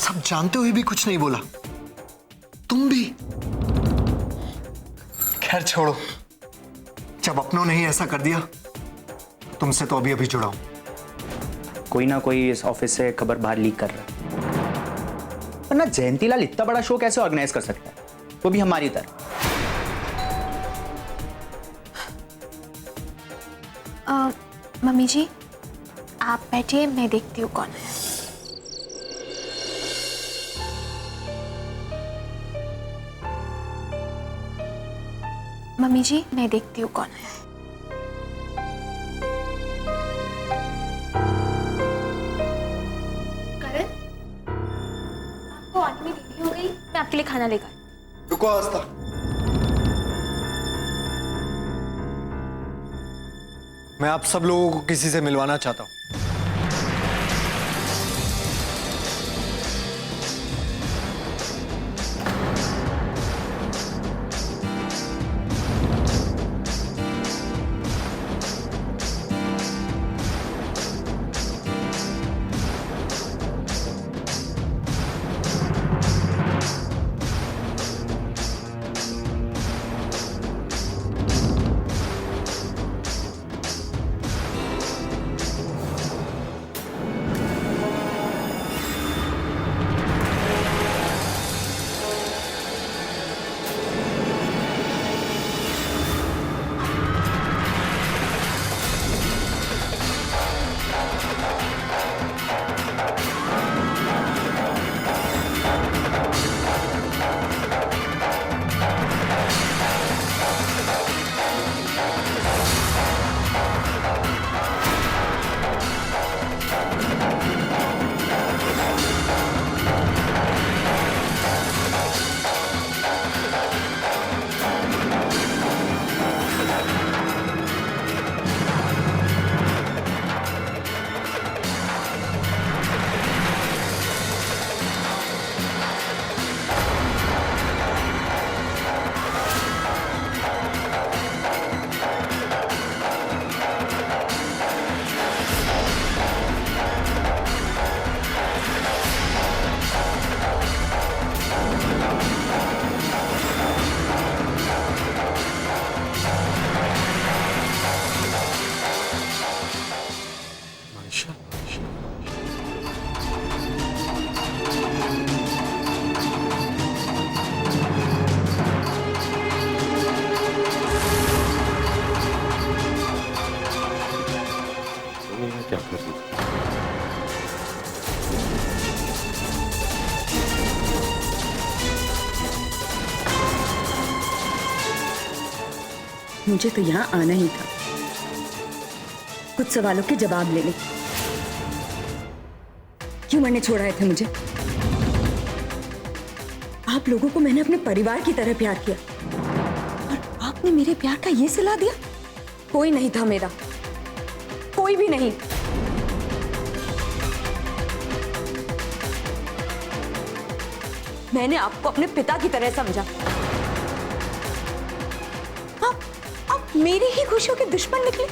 सब जानते हुए भी कुछ नहीं बोला। तुम भी। खैर छोड़ो, जब अपनों ने ही ऐसा कर दिया, तुमसे तो अभी अभी जुड़ा हूं। कोई ना कोई इस ऑफिस से खबर बाहर लीक कर रहा है। पर ना जयंतीलाल इतना बड़ा शो कैसे ऑर्गेनाइज कर सकता है, वो भी हमारी तरह। मम्मी जी आप बैठिए, मैं देखती हूँ कौन है। मम्मी जी मैं देखती हूँ कौन है। करण, आपको आने में देरी हो गई, मैं आपके लिए खाना लेकर। रुको आस्था, मैं आप सब लोगों को किसी से मिलवाना चाहता हूं। क्या कर रही है? मुझे तो यहाँ आना ही था, कुछ सवालों के जवाब लेने। क्यों मैंने छोड़ा थे मुझे? आप लोगों को मैंने अपने परिवार की तरह प्यार किया और आपने मेरे प्यार का ये सिला दिया। कोई नहीं था मेरा, कोई भी नहीं। मैंने आपको अपने पिता की तरह समझा। आप मेरी ही खुशियों के दुश्मन निकले।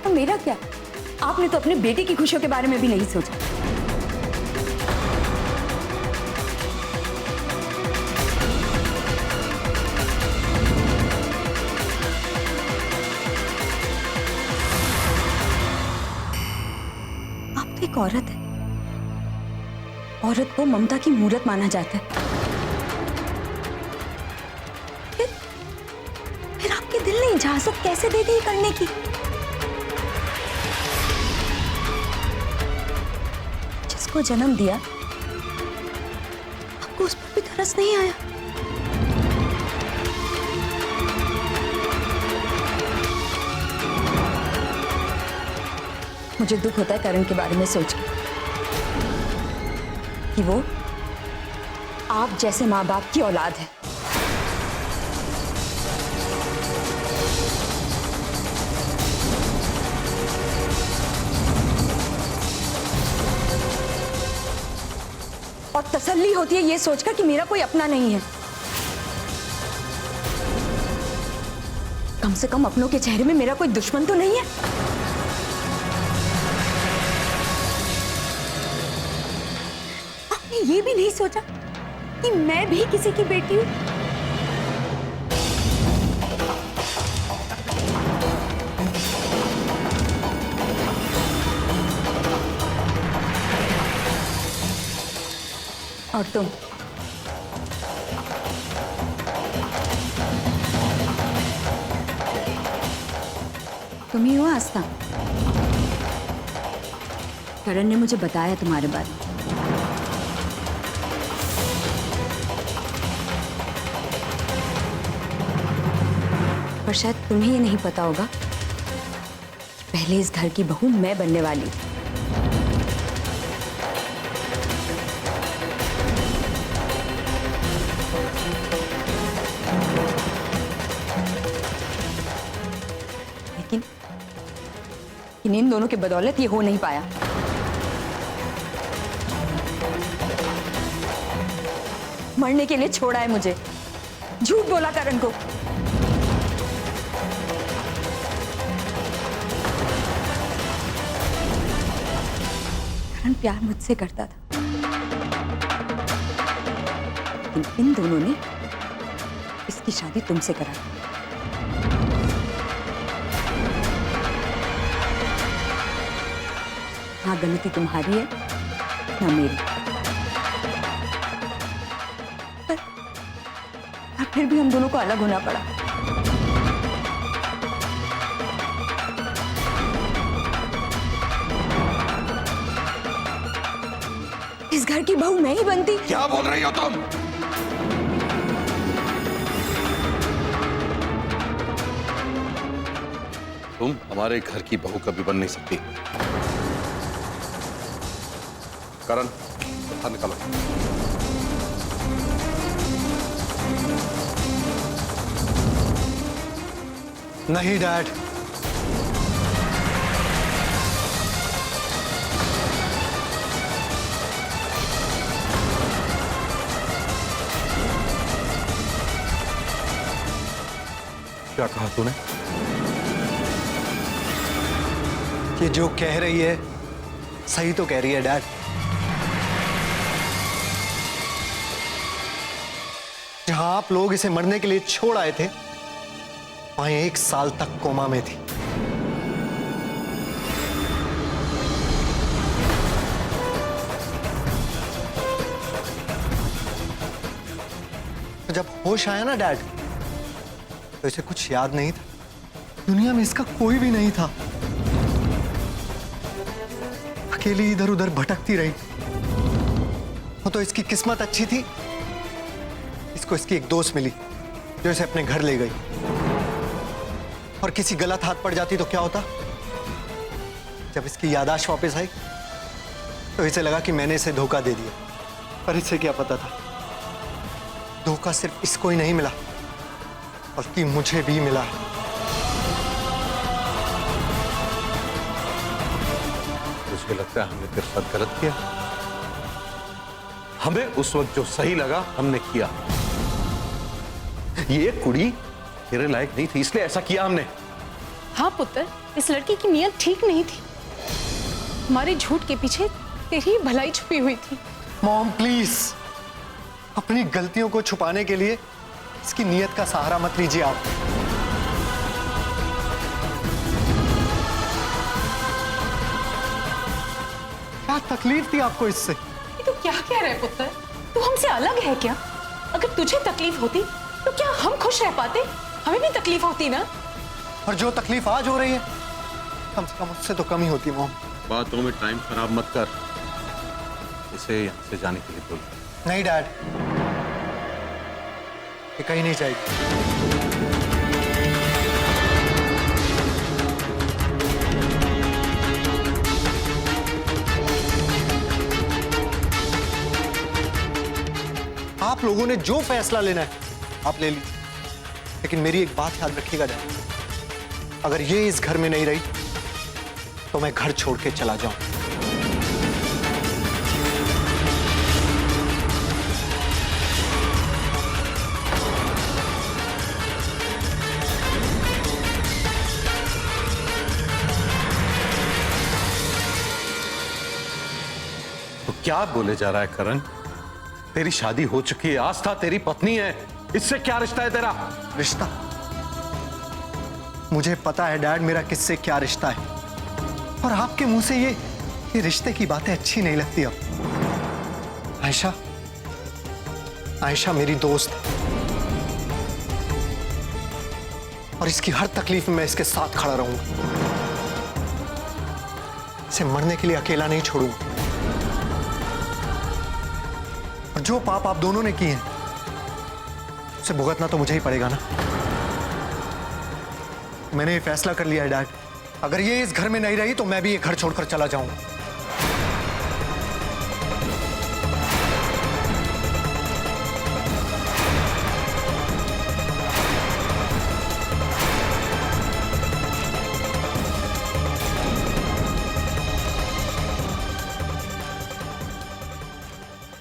और मेरा क्या? आपने तो अपने बेटे की खुशियों के बारे में भी नहीं सोचा। आप तो एक औरत है, औरत को ममता की मूरत माना जाता है। फिर आपके दिल ने इजाजत कैसे दे दी करने की? जिसको जन्म दिया आपको उस पर भी तरस नहीं आया? मुझे दुख होता है करण के बारे में सोच के कि वो आप जैसे माँ बाप की औलाद है। और तसल्ली होती है ये सोचकर कि मेरा कोई अपना नहीं है। कम से कम अपनों के चेहरे में मेरा कोई दुश्मन तो नहीं है। आपने आपने ये भी नहीं सोचा कि मैं भी किसी की बेटी हूं? और तुम ही हो आस्था? करण ने मुझे बताया तुम्हारे बारे में। पर शायद तुम्हें ये नहीं पता होगा कि पहले इस घर की बहू मैं बनने वाली हूं। लेकिन इन दोनों के बदौलत ये हो नहीं पाया। मरने के लिए छोड़ा है मुझे, झूठ बोला करण को। करण प्यार मुझसे करता था, लेकिन इन दोनों ने इसकी शादी तुमसे करा दी। हाँ, गलती तुम्हारी है ना मेरी। पर फिर भी हम दोनों को अलग होना पड़ा। इस घर की बहू मैं ही बनती। क्या बोल रही हो तुम? तुम हमारे घर की बहू कभी बन नहीं सकती। करण, बाहर निकालो। नहीं डैड, क्या कहा तूने? ये जो कह रही है सही तो कह रही है डैड। जहां आप लोग इसे मरने के लिए छोड़ आए थे, वहां 1 साल तक कोमा में थी। तो जब होश आया ना डैड, तो इसे कुछ याद नहीं था। दुनिया में इसका कोई भी नहीं था। अकेली इधर उधर भटकती रही। वो तो इसकी किस्मत अच्छी थी, इसको इसकी एक दोस्त मिली जो इसे अपने घर ले गई। और किसी गलत हाथ पड़ जाती तो क्या होता? जब इसकी याददाश्त वापस आई तो इसे लगा कि मैंने इसे धोखा दे दिया। पर इसे क्या पता था, धोखा सिर्फ इसको ही नहीं मिला बल्कि मुझे भी मिला। मुझे लगता है हमने तेरे साथ गलत किया। हमें उस वक्त जो सही लगा हमने किया। ये कुड़ी तेरे लायक नहीं थी, इसलिए ऐसा किया हमने। हाँ पुत्र, इस लड़की की नीयत ठीक नहीं थी। हमारे झूठ के पीछे तेरी भलाई छुपी हुई थी। मॉम प्लीज, अपनी गलतियों को छुपाने के लिए इसकी नीयत का सहारा मत लीजिए आप। क्या तकलीफ थी आपको इससे? ये तू क्या कह रहा है पुत्र? तू हमसे अलग है क्या? अगर तुझे तकलीफ होती तो क्या हम खुश रह पाते? हमें भी तकलीफ होती ना। और जो तकलीफ आज हो रही है, कम से कम उससे तो कम ही होती। मॉम, बातों में टाइम खराब मत कर। इसे यहां से जाने के लिए बोल। नहीं डैड, ये कहीं नहीं जाएगी। आप लोगों ने जो फैसला लेना है आप ले लीजिए, लेकिन मेरी एक बात याद रखिएगा डैड, अगर ये इस घर में नहीं रही तो मैं घर छोड़ के चला जाऊं। तो क्या बोले जा रहा है करण? तेरी शादी हो चुकी है, आस्था तेरी पत्नी है, इससे क्या रिश्ता है तेरा? रिश्ता? मुझे पता है डैड मेरा किससे क्या रिश्ता है, और आपके मुंह से ये रिश्ते की बातें अच्छी नहीं लगती अब। आयशा, आयशा मेरी दोस्त है, और इसकी हर तकलीफ में मैं इसके साथ खड़ा रहूंगा। इसे मरने के लिए अकेला नहीं छोड़ूंगा। और जो पाप आप दोनों ने किए हैं उसे भुगतना तो मुझे ही पड़ेगा ना। मैंने ये फैसला कर लिया है डैड, अगर ये इस घर में नहीं रही तो मैं भी ये घर छोड़कर चला जाऊंगा।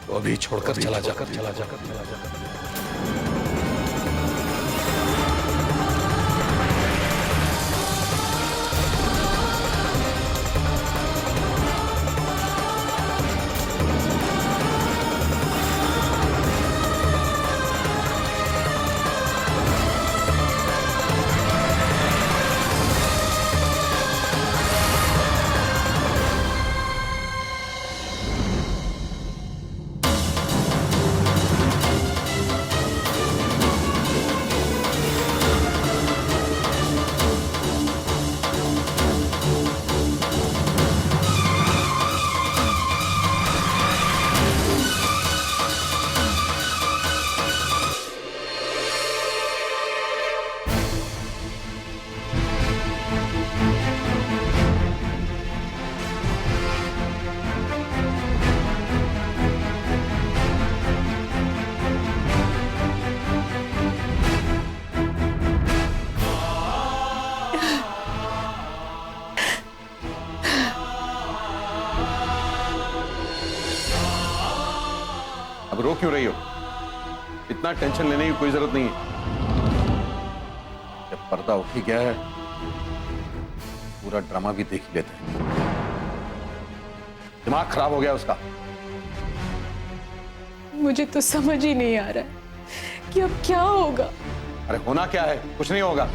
तो अभी छोड़कर चला जा। अब रो क्यों रही हो? इतना टेंशन लेने की कोई जरूरत नहीं है। जब पर्दा उठ ही गया है, पूरा ड्रामा भी देख ही लेते हैं। दिमाग खराब हो गया उसका। मुझे तो समझ ही नहीं आ रहा है कि अब क्या होगा। अरे होना क्या है? कुछ नहीं होगा।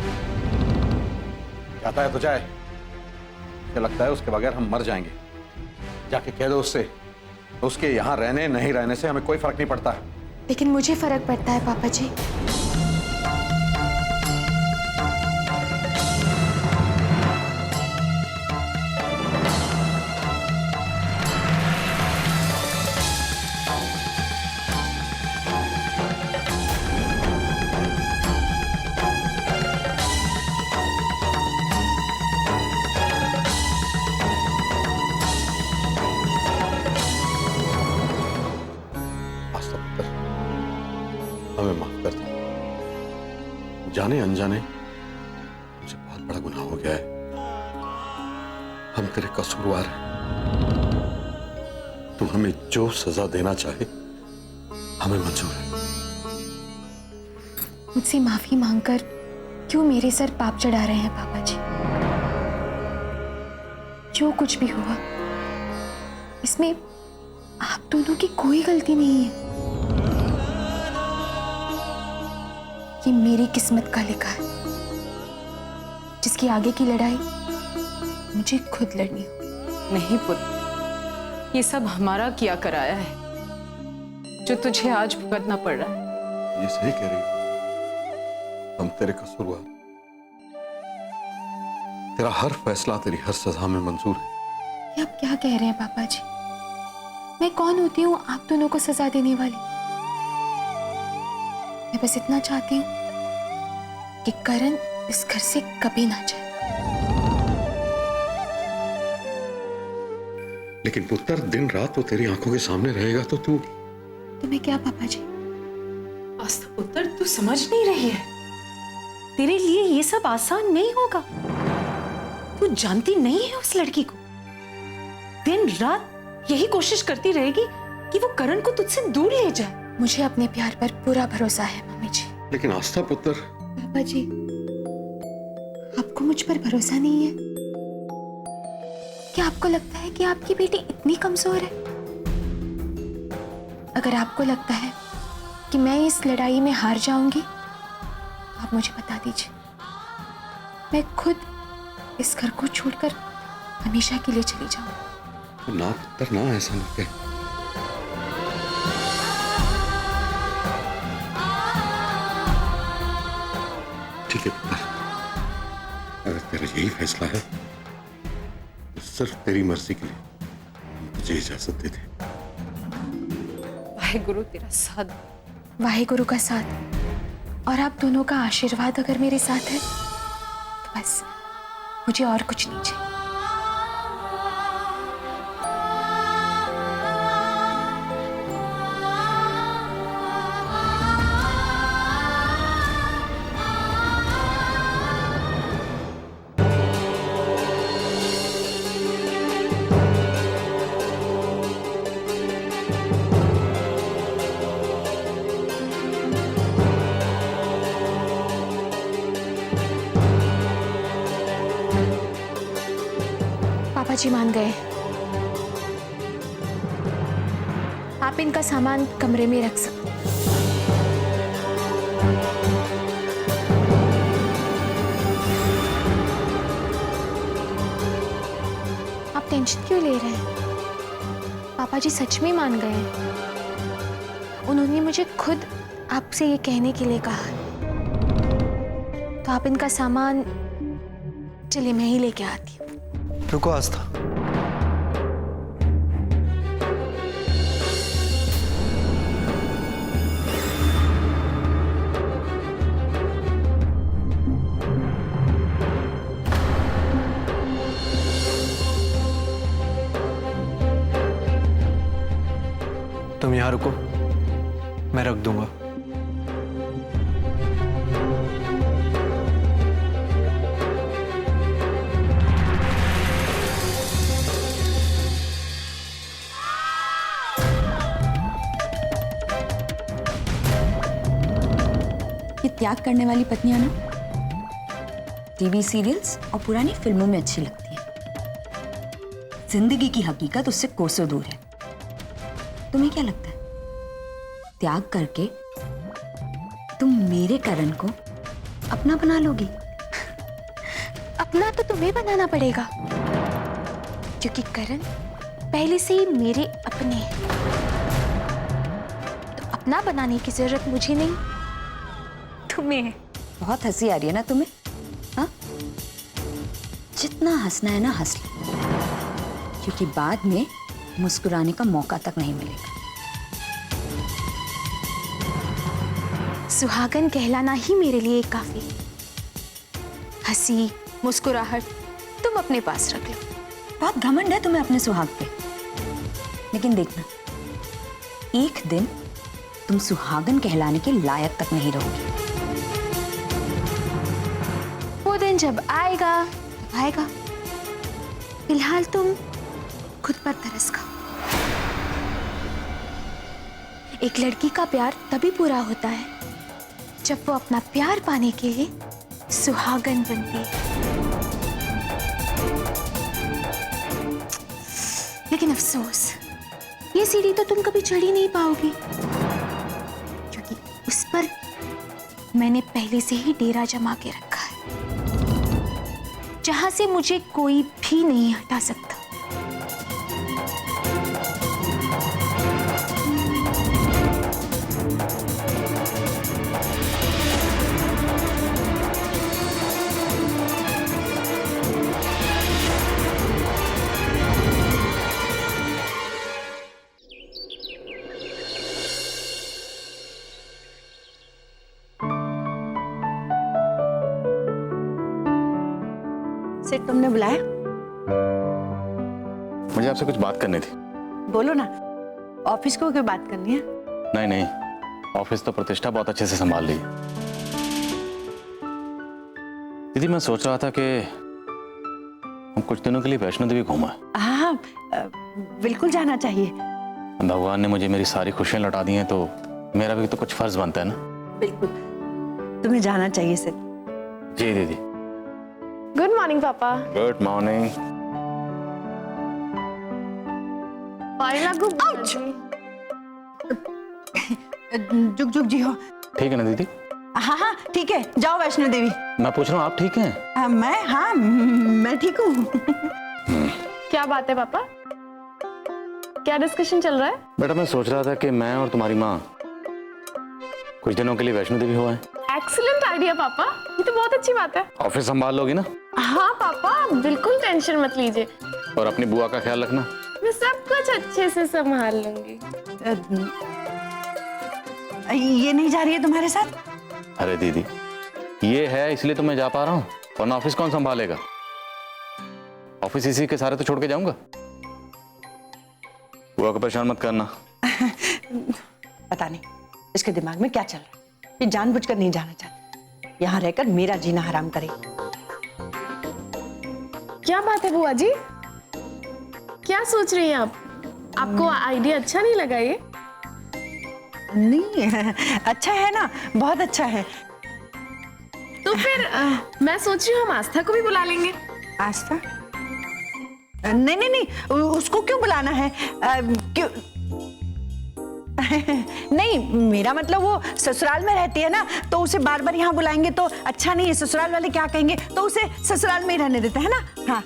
जाता है तो जाए। मुझे लगता है उसके बगैर हम मर जाएंगे। जाके कह दो उससे, तो उसके यहां रहने नहीं रहने से हमें कोई फर्क नहीं पड़ता। लेकिन मुझे फर्क पड़ता है पापा जी। हमें माफ कर दो। जाने अनजाने मुझे बहुत बड़ा गुनाह हो गया है। हम तेरे कसूरवार हैं। तू हमें जो सजा देना चाहे हमें मंजूर है। मुझसे माफी मांगकर क्यों मेरे सर पाप चढ़ा रहे हैं पापा जी? जो कुछ भी हुआ इसमें आप दोनों की कोई गलती नहीं है। ये मेरी किस्मत का लिखा है, जिसकी आगे की लड़ाई मुझे खुद लड़नी हो। नहीं पुत्र, ये सब हमारा किया कराया है जो तुझे आज भुगतना पड़ रहा है। ये सही कह रही हो। हम तेरे कसूरवार। तेरा हर फैसला, तेरी हर सजा में मंजूर है। ये आप क्या कह रहे हैं पापा जी? मैं कौन होती हूँ आप दोनों को सजा देने वाली? मैं बस इतना चाहती हूँ कि करण इस घर से कभी ना जाए। लेकिन पुत्र, दिन रात वो तेरी आंखों के सामने रहेगा तो तू। तुम्हें क्या पापा जी? आस्था पुत्र, तू समझ नहीं रही है। तेरे लिए ये सब आसान नहीं होगा। तू जानती नहीं है उस लड़की को। दिन रात यही कोशिश करती रहेगी कि वो करण को तुझसे दूर ले जाए। मुझे अपने प्यार पर पूरा भरोसा है मम्मी जी। लेकिन आस्था पुत्र। पापा जी, आपको मुझ पर भरोसा नहीं है? क्या आपको लगता है कि आपकी बेटी इतनी कमजोर है? अगर आपको लगता है कि मैं इस लड़ाई में हार जाऊंगी, आप मुझे बता दीजिए। मैं खुद इस घर को छोड़कर हमेशा के लिए चली जाऊंगी। ना पुत्र ना, ऐसा ना कह। ठीक है पुत्र, अगर तेरा यही फैसला है तो सिर्फ तेरी मर्जी के लिए मुझे इजाजत दे दे। वाहेगुरु तेरा साथ। वाहेगुरु का साथ और आप दोनों का आशीर्वाद अगर मेरे साथ है तो बस मुझे और कुछ नहीं चाहिए। पापा जी मान गए। आप इनका सामान कमरे में रख सकते। आप टेंशन क्यों ले रहे हैं? पापा जी सच में मान गए हैं। उन्होंने मुझे खुद आपसे ये कहने के लिए कहा। तो आप इनका सामान, चलिए मैं ही लेके आती हूँ। रुको आस्था, तुम यहां रुको, मैं रख दूंगा। ये त्याग करने वाली पत्नियां ना टीवी सीरियल्स और पुरानी फिल्मों में अच्छी लगती हैं। जिंदगी की हकीकत उससे कोसों दूर है। तुम्हें क्या लगता है त्याग करके तुम मेरे करण को अपना बना लोगी? अपना तो तुम्हें बनाना पड़ेगा, क्योंकि करण पहले से ही मेरे अपने हैं। तो अपना बनाने की जरूरत मुझे नहीं, तुम्हें है। बहुत हंसी आ रही है ना तुम्हें? हाँ, जितना हंसना है ना हंस लो, क्योंकि बाद में मुस्कुराने का मौका तक नहीं मिलेगा। सुहागन कहलाना ही मेरे लिए काफी। हंसी मुस्कुराहट तुम अपने पास रख लो। बहुत घमंड है तुम्हें अपने सुहाग पे, लेकिन देखना एक दिन तुम सुहागन कहलाने के लायक तक नहीं रहोगी। वो दिन जब आएगा तब आएगा। फिलहाल तुम खुद पर तरस खाओ। एक लड़की का प्यार तभी पूरा होता है जब वो अपना प्यार पाने के लिए सुहागन बनती है। लेकिन अफसोस, ये सीढ़ी तो तुम कभी चढ़ ही नहीं पाओगी, क्योंकि उस पर मैंने पहले से ही डेरा जमा के रखा है, जहां से मुझे कोई भी नहीं हटा सकता। सेठ तुमने बुलाया? मुझे आपसे कुछ बात करनी थी। बोलो ना, ऑफिस को क्यों बात करनी है? नहीं नहीं, ऑफिस तो प्रतिष्ठा बहुत अच्छे से संभाल ली। दीदी मैं सोच रहा था कि हम कुछ दिनों के लिए वैष्णो देवी घूमा। हाँ, बिल्कुल जाना चाहिए। भगवान ने मुझे मेरी सारी खुशियां लौटा दी हैं, तो मेरा भी तो कुछ फर्ज बनता है ना। बिल्कुल तुम्हें जाना चाहिए सेठ। जी दीदी। गुड मॉर्निंग पापा। Good morning. और लागू जुग जुग जी हो। ठीक है ना दीदी? हाँ हाँ ठीक है, जाओ वैष्णो देवी। मैं पूछ रहा हूँ आप ठीक हैं? मैं ठीक हूँ। क्या बात है पापा, क्या डिस्कशन चल रहा है? बेटा मैं सोच रहा था कि मैं और तुम्हारी माँ कुछ दिनों के लिए वैष्णो देवी हो आए। एक्सीलेंट आइडिया पापा, ये तो बहुत अच्छी बात है। ऑफिस संभाल लोगी ना? हाँ पापा, आप बिल्कुल टेंशन मत लीजिए, और अपनी बुआ का ख्याल रखना। मैं सब कुछ अच्छे से संभाल लूंगी। ये नहीं जा रही है तुम्हारे साथ? अरे दीदी ये है इसलिए तो मैं जा पा रहा हूँ, वरना ऑफिस कौन संभालेगा? ऑफिस इसी के सारे तो छोड़ के जाऊंगा। बुआ को परेशान मत करना। पता नहीं इसके दिमाग में क्या चल रहा है, ये जानबूझकर नहीं जाना चाहती, यहाँ रहकर मेरा जीना हराम करे। क्या बात है बुआ जी, क्या सोच रही हैं आप? आपको आइडिया अच्छा नहीं लगा ये? नहीं अच्छा है ना, बहुत अच्छा है। तो फिर मैं सोच रही हूँ हम आस्था को भी बुला लेंगे। आस्था? नहीं नहीं नहीं, उसको क्यों बुलाना है? क्यों? नहीं मेरा मतलब वो ससुराल में रहती है ना, तो उसे बार बार यहाँ बुलाएंगे तो अच्छा नहीं है, ससुराल वाले क्या कहेंगे, तो उसे ससुराल में ही रहने देते हैं ना। हाँ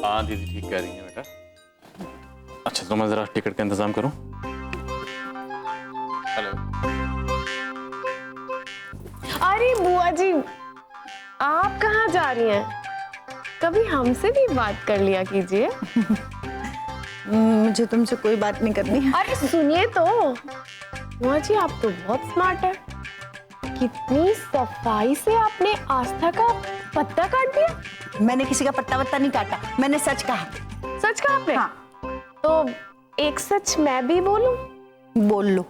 हाँ दीदी ठीक कह रही है बेटा। अच्छा तो मैं जरा टिकट का इंतजाम करूं। हेलो। अरे बुआ जी, आप कहाँ जा रही हैं? कभी हमसे भी बात कर लिया कीजिए। मुझे तुमसे कोई बात नहीं करनी है। अरे सुनिए तो, बुआ जी आप तो बहुत स्मार्ट है, कितनी सफाई से आपने आस्था का पत्ता काट दिया। मैंने किसी का पत्ता वत्ता नहीं काटा, मैंने सच कहा। सच कहा आपने? हाँ। तो एक सच मैं भी बोलूं? बोल लो।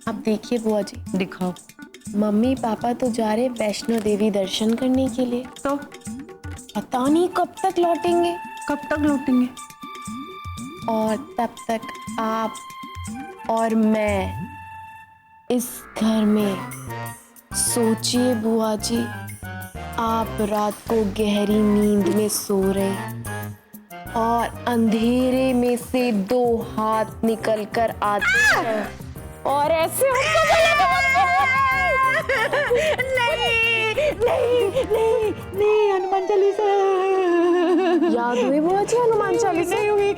अब देखिए बुआ जी, दिखाओ। मम्मी पापा तो जा रहे वैष्णो देवी दर्शन करने के लिए, तो पता नहीं कब तक लौटेंगे। कब तक लौटेंगे? और तब तक आप और मैं इस घर में। सोचिए बुआ जी, आप रात को गहरी नींद में सो रहे और अंधेरे में से दो हाथ निकल कर आते हैं और ऐसे नहीं हनुमान चालीसा याद हुई बुआ जी? हनुमान चालीसा नहीं हुई।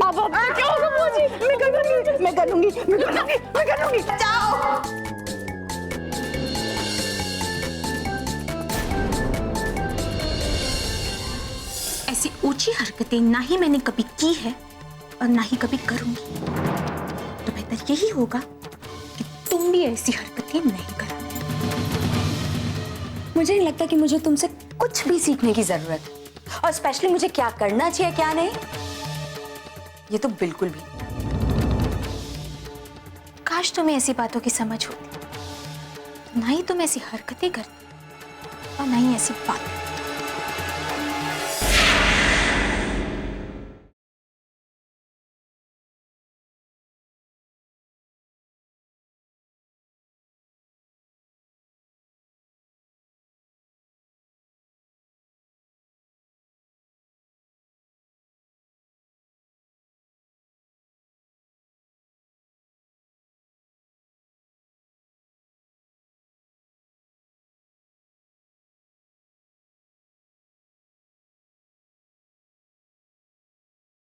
अब क्या होगा बुआ जी? मैं करूंगी। जाओ। ऐसी ऊंची हरकतें ना ही मैंने कभी की है और ना ही कभी करूंगी, तो बेहतर यही होगा कि तुम भी ऐसी हरकतें नहीं करो। मुझे नहीं लगता कि मुझे तुमसे कुछ भी सीखने की जरूरत है, और स्पेशली मुझे क्या करना चाहिए क्या नहीं, ये तो बिल्कुल भी। काश तुम्हें ऐसी बातों की समझ होती, ना ही तुम ऐसी हरकतें करती और ना ही ऐसी बातें।